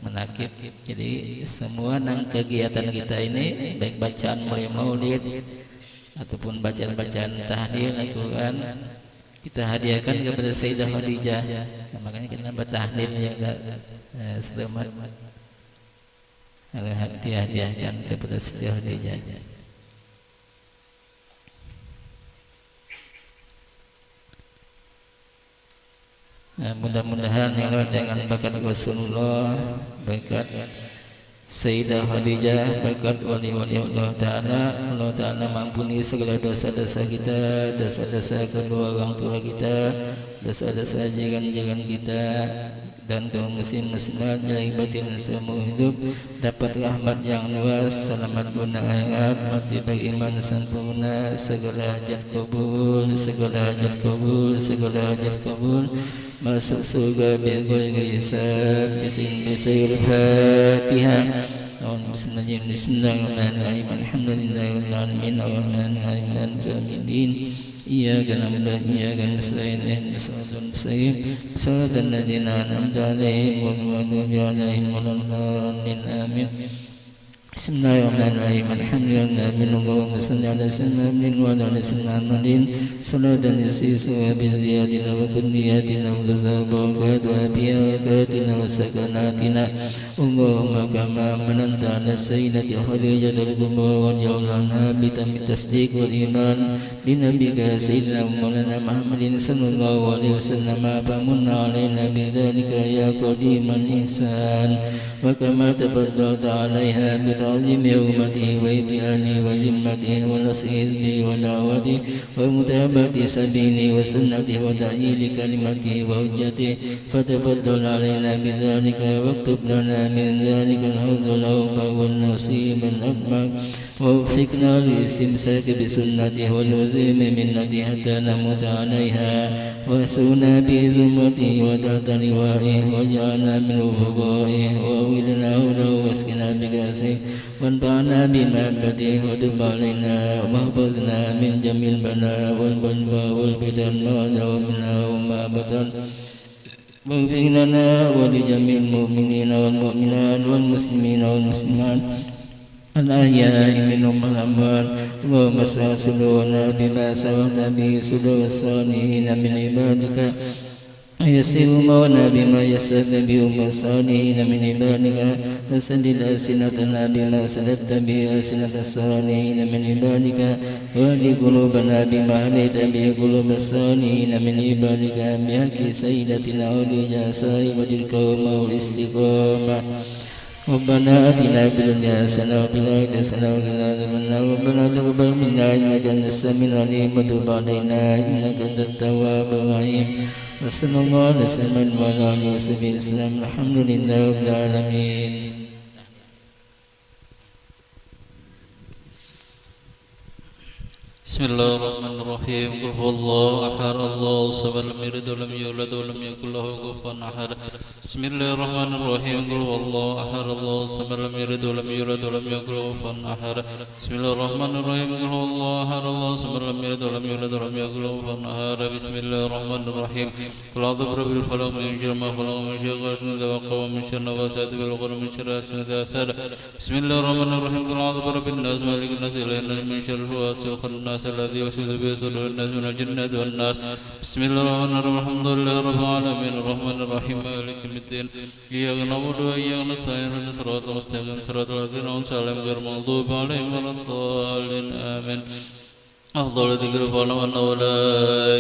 Speaker 2: menakib. Jadi semua kegiatan kita ini, baik bacaan mulai maulid ataupun bacaan-bacaan tahlil Al-Quran, kita hadiahkan kepada Sayyidah Khadijah. Makanya kita bertahlil, ya, selamat hadiahkan kepada Sayyidah Khadijah. Nah, mudah-mudahan dengan bakat Rasulullah, bakat Sayyidah Khadijah, berkat wali-wali Allah Ta'ala mengampuni segala dosa-dosa kita, dosa-dosa kedua orang tua kita, dosa-dosa jiran-jiran kita, dan kaum muslim-muslimat yang batin semua hidup dapat rahmat yang luas, selamat dunia akhirat, mati beriman sempurna, segala hajat kabul, segala hajat kabul, segala hajat kabul, masuk surga bighairi hisab. Bismillahirrahmanirrahim. Bismillahirrahmanirrahim. Alhamdulillahirabbil alamin arrahmanirrahim maliki yaumiddin. Iyyaka na'budu wa iyyaka nasta'in ihdinas siratal mustaqim siratal ladzina an'amta 'alaihim ghairil maghdubi 'alaihim waladdallin. Amin. Bismillahirrahmanirrahim. Alhamdulillahi Allahumma shalli ala sayyidina wa ala sayyidina salatan yasisu bi ziyatina wa kunniyatina wa tazabbatu wa biyakatina wa sakanatina. Allahumma kama mananta ala sayyidati Khadijah al-Kubra wa ja'alna bi tasdiq wal iman bi nabiyika sayyidina Maulana Muhammadin sallallahu alaihi wasallam. Famunna alaina bi dzalika ya qadiman ihsan wa kama tafaddalta 'alaiha bi تعظيم يومته وإبيانه وذمته ونصره ودعوته ومتابعة سبيله وسنته وتعييل كلمته وحجته. فتفضل علينا بذلك واكتب لنا من ذلك الحظ الأوفى والنصيب الأكبر ووفقنا للاستمساك بسنته واللزوم منته حتى نموت عليها واسرنا بزمرته وتحت لوائه واجعلنا من فقائه وأولنا له واسقنا بكأسه وانفعنا بمحبته وتب علينا واحفظنا من جميع البلاء والبلوى والفتن ما ظهر وما بطن واغفر لنا ولجميع المؤمنين والمؤمنات والمسلمين والمسلمات الأحياء منهم والأموات اللهم اسع صدورنا بما سوت به صدور الصالحين من عبادك يسر أمورنا بما يسرت به الصالحين من عبادك وسدد ألسنتنا بما سددت به ألسنة الصالحين من عبادك واهد قلوبنا بما هديت به قلوب الصالحين من عبادك بحق سيدتنا وليجا صاحبة الكرم والاستقامة ربنا آتنا في الدنيا حسنة وفي الآخرة حسنة وقنا عذاب النار ربنا تقبل منا إنك أنت السميع العليم وتب علينا إنك أنت التواب الرحيم وصلى الله على سيدنا وعلى آله وصحبه وسلم الحمد لله رب العالمين.
Speaker 4: بسم الله الرحمن الرحيم قل هو الله أحد الله الصمد لم يلد ولم يولد ولم يكن له كفوا أحد بسم الله الرحمن الرحيم قل هو الله أحد الله الصمد لم يلد ولم يولد ولم يكن له كفوا أحد بسم الله الرحمن الرحيم قل هو الله أحد الله الصمد لم يلد ولم يولد ولم يكن له كفوا أحد بسم الله الرحمن الرحيم قل أعوذ برب الفلق من شر ما خلق ومن شر غاسق إذا وقب ومن شر النفاثات في العقد ومن شر حاسد إذا حسد بسم الله الرحمن الرحيم قل أعوذ برب الناس مالك الناس إله الناس من شر الوسواس الخناس الذي يوسوس في صدور الناس من الجنة والناس بسم الله الرحمن الرحيم الحمد لله رب العالمين الرحمن الرحيم مالك يوم الدين إياك نعبد وإياك نستعين اهدنا الصراط المستقيم صراط الذين أنعمت عليهم غير المغضوب عليهم ولا الضالين آمين أفضل ذكر فاعلم أنه لا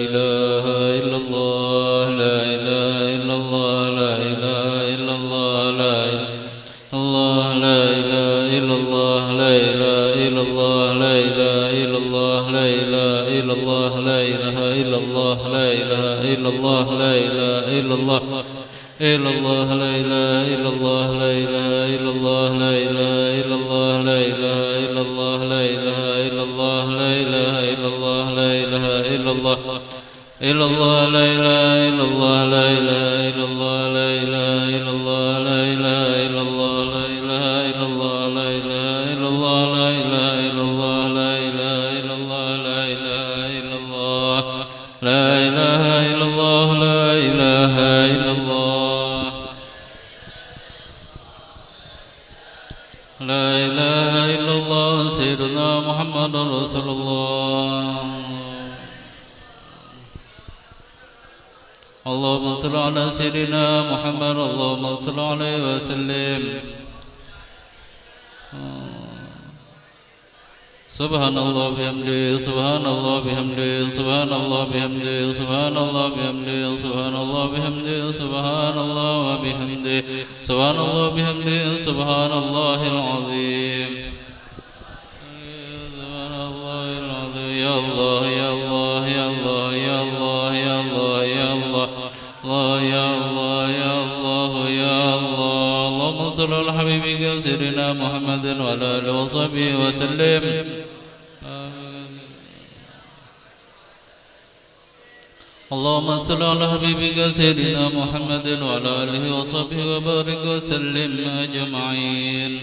Speaker 4: إله إلا الله لا إله إلا الله لا إله إلا الله لا إله الله لا إله إلا الله لا إله إلا الله لا إله إلا الله لا إله إلا الله لا إله إلا الله لا إله إلا الله لا إله إلا الله إلا الله لا إله إلا الله لا إله إلا الله لا إله إلا الله لا إله إلا الله لا إله إلا الله لا إله إلا الله لا إله إلا الله إلا الله لا إله إلا الله لا إله إلا الله لا إله إلا الله لا إله إلا الله لا إله إلا الله لا إله إلا الله لا إله إلا الله لا إله إلا الله لا إله إلا الله لا إله إلا الله لا إله إلا الله لا إله إلا الله سيدنا محمد رسول الله اللهم صل على سيدنا محمد اللهم صل عليه وسلم سبحان الله بحمده سبحان الله بحمده سبحان الله بحمده سبحان الله بحمده سبحان الله بحمده سبحان الله وبحمده سبحان الله بحمده سبحان الله العظيم سبحان الله العظيم يا الله يا الله يا الله يا الله يا الله يا الله الله يا الله يا الله يا الله اللهم صل على حبيبك سيدنا محمد وعلى آله وصحبه وسلم اللهم صل على حبيبك سيدنا محمد وعلى آله وصحبه وبارك وسلم أجمعين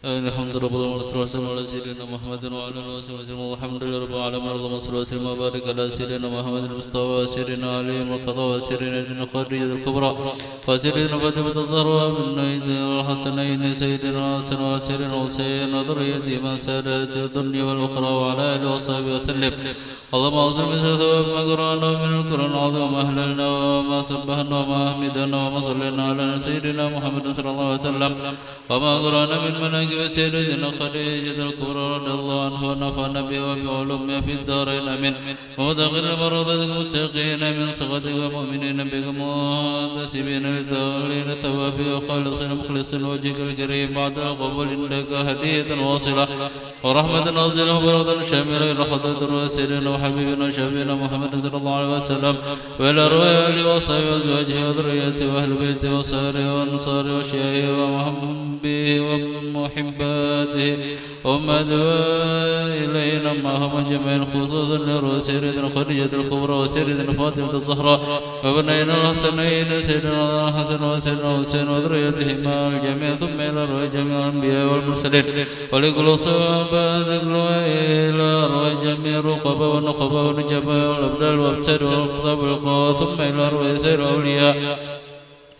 Speaker 4: الحمد لله رب العالمين والصلاة والسلام على سيدنا محمد وعلى آله وصحبه وسلم والحمد لله رب العالمين اللهم صل وسلم وبارك على سيدنا محمد المصطفى وسيدنا علي المرتضى وسيدنا خديجة الكبرى وسيدنا فاطمة الزهراء بنت الحسنين سيدنا الحسن وسيدنا حسين وذريته من سادات الدنيا والأخرى وعلى آله وصحبه وسلم اللهم اغفر من ثواب ما قرانا من القرآن العظيم وما أهللنا وما سبحنا وما أحمدنا وما صلينا على سيدنا محمد صلى الله عليه وسلم وما قرانا من مناكب سيدنا خديجة الكبرى رضي الله عنه ونفعنا بها وبعلومها في الدارين آمين ومدخل مرضى المتقين من سخطك ومؤمنين بك منتسبين للتوابين التوابين وخالصين مخلصين وجهك الكريم بعد القبول إنك هدية واصلة ورحمة ناصلة وبردا شاملة إلى حضرة سيدنا وحبيبنا وشفينا محمد صلى الله عليه وسلم وإلى رواية وصحبه وأزواجه وذريته وأهل بيته وصهره وأنصاره وشيعه ومحبه ومحباته وما دعا إلينا معهم جميعا خصوصا لسيدنا خديجة الكبرى وسيدنا فاطمة الزهراء وبنينا الحسنين سيدنا الحسن وسيدنا حسين وذريتهما الجميع ثم إلى روح جميع الأنبياء والمرسلين ولكل صحابة إلى روح جميع الرقباء والنخباء والنجباء والأبدال والأبتر والأقطاب والقوى ثم إلى روح سير الأولياء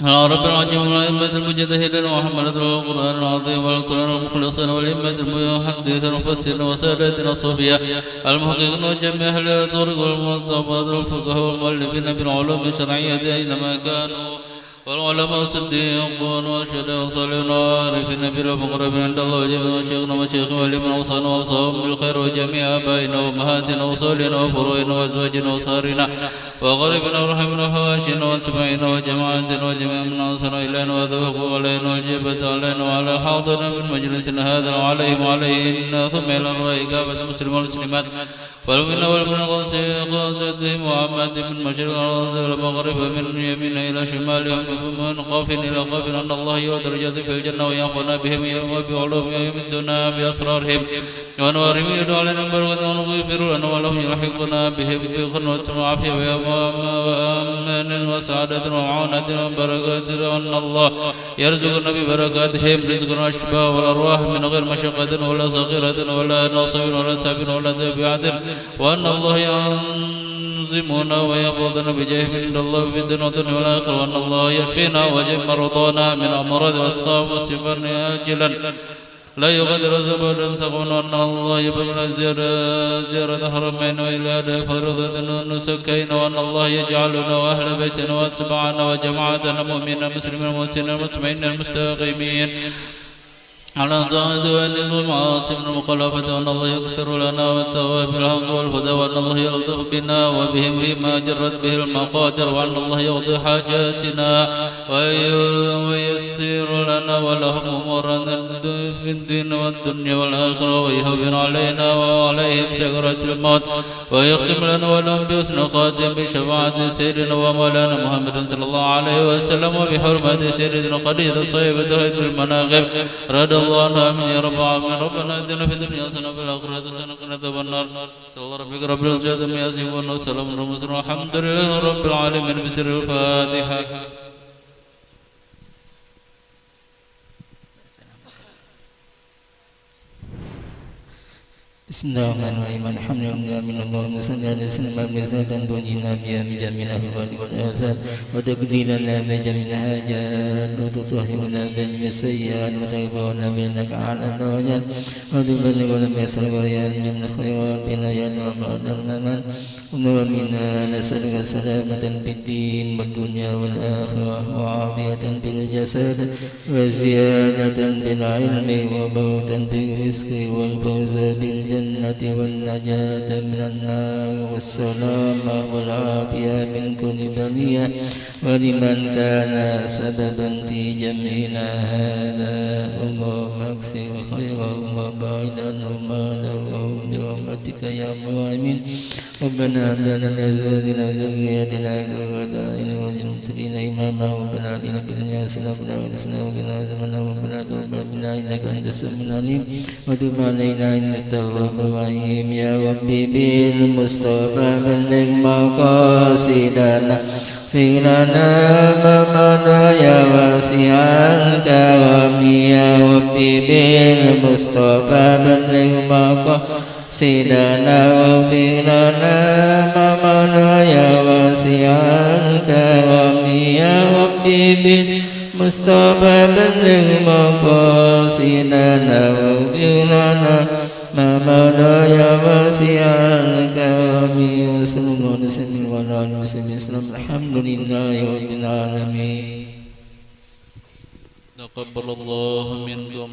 Speaker 4: رب العالمين والأئمة المجتهدين وحملة القرآن العظيم والقرآن المخلصين والأئمة المحدثين المفسرين وسادتنا الصوفية المحققين وجميع أهل الطرق والمعتبرات الفقهاء والمؤلفين بالعلوم الشرعية أينما كانوا والعلماء الصديقون والشهداء والصالحون والعارفين بالمقربين عند الله وجميع شيخنا وشيخنا ولمن أوصانا وأوصاهم بالخير وجميع آبائنا وأمهاتنا وصولنا وفروعنا وأزواجنا وصهرنا وغربنا ورحمنا وحواشنا وأتباعنا وجماعتنا وجميع من أنصر إلينا وذبحوا علينا وجبت علينا وعلى حاضرنا من مجلسنا هذا وعليهم وعلينا ثم إلى الله كافة المسلمين والمسلمات والمؤمنين والمؤمنات وعاماتهم من مشرق الأرض إلى المغرب ومن يمين إلى شمالهم ومن قاف إلى قاف أن الله يدرجات في الجنة ويأخذنا بهم وبعلوم يمدنا بأسرارهم وأنوارهم يدعو علينا بركة ونغفر لنا ولهم يلحقنا بهم في خلوة وعافية وأمان وسعادة ومعونة وبركة وأن الله يرزقنا ببركاتهم رزقنا الشفاء والأرواح من غير مشقة ولا صغيرة ولا نصب ولا سابق ولا تبعة وأن الله ينزمنا ويفضلنا بجاه عند الله في الدنيا والآخرة وأن الله يشفينا ويجب مرضانا من أمراض وأسقام واستغفارنا آجلا لا يغادر زبدا سقونا أن الله يبجل زيارة حرمين وإلى فرضة نسكين وأن الله يجعلنا وأهل بيتنا وأتباعنا وجماعتنا مؤمنين مسلمين محسنين مطمئنين المستقيمين على طاعة المعاصي من المخالفة وأن الله يغفر لنا والتواب بالحق والهدى وأن الله يلطف بنا وبهم فيما جرت به المقادر وأن الله يقضي حاجاتنا وييسر لنا ولهم أمورنا في الدين والدنيا والآخرة ويهون علينا وعليهم سكرات الموت ويختم لنا ولهم بحسن خاتم بشفاعة سيدنا ومولانا محمد صلى الله عليه وسلم وبحرمة سيدنا خديجة صيبة هيئة المناقب رضي الله عنها آمين يا رب العالمين ربنا اتنا في الدنيا حسنة وفي الآخرة حسنة وقنا عذاب النار صلى الله ربك رب العزة عما يصفون وسلام على المرسلين والحمد لله رب العالمين بسر الفاتحة.
Speaker 2: بسم الله الرحمن الرحيم الحمد لله من اللهم صل على سيدنا محمد تنجينا بها من جميع الأهوال والآفات وتقضي لنا بجميع الحاجات وتطهرنا بجميع السيئات وتغفرنا بأنك على الدرجات وتبلغنا بأسر الريان من الخيرات بالأيام وبعد الممات ومنا نسألك سلامة في الدين والدنيا والآخرة وعافية في الجسد وزيادة في العلم وموتا في الرزق والفوز بالجنة والنجاة من النار والسلامة والعافية من كل بلية ولمن كان سببا في جمعنا هذا اللهم اكسر خيرهم وبعد عنهم ما لهم برحمتك يا المؤمن ربنا هب لنا من ازواجنا وذرياتنا قرة اعين واجعلنا للمتقين اماما ربنا اتنا في الدنيا حسنة وفي الاخرة حسنة وقنا عذاب النار ربنا تقبل منا انك انت السميع العليم وتب علينا انك التواب الرحيم يا ربي بالمصطفى بلغ مقاصدنا اغفر لنا مضى يا واسع الكرم يا ربي بالمصطفى بلغ مقاصدنا واغفر لنا مضى يا واسع الكرم يا ربي بالمصطفى بلغ مقاصدنا واغفر لنا ما مضى يا واسع الكرم وصلى الله على سيدنا وعلى آله وسلم الحمد لله رب العالمين.
Speaker 4: تقبل الله منكم.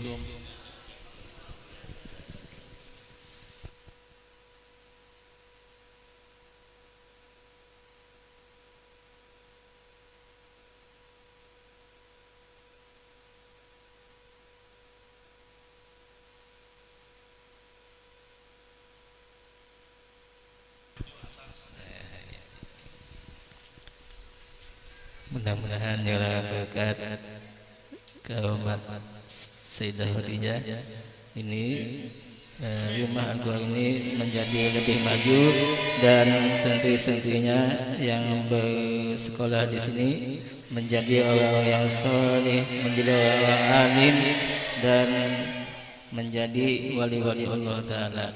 Speaker 2: Mudah-mudahan dengan berkat kehormat Sayyidah Khadijah ini rumah Al-Quran ini menjadi lebih maju dan santri-santrinya yang bersekolah di sini menjadi orang-orang yang saleh, menjadi orang-orang alim dan menjadi wali-wali Allah Ta'ala.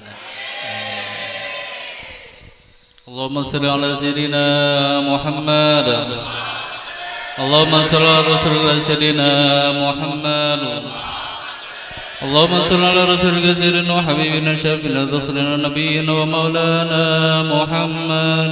Speaker 4: Allahumma salli ala sayyidina Muhammad. Allahumma salli ala rasulillah sayyidina Muhammad. Allahumma salli ala rasulika sayyidina wa habibina syafi'ina dhukhrina nabiyyina wa maulana Muhammad.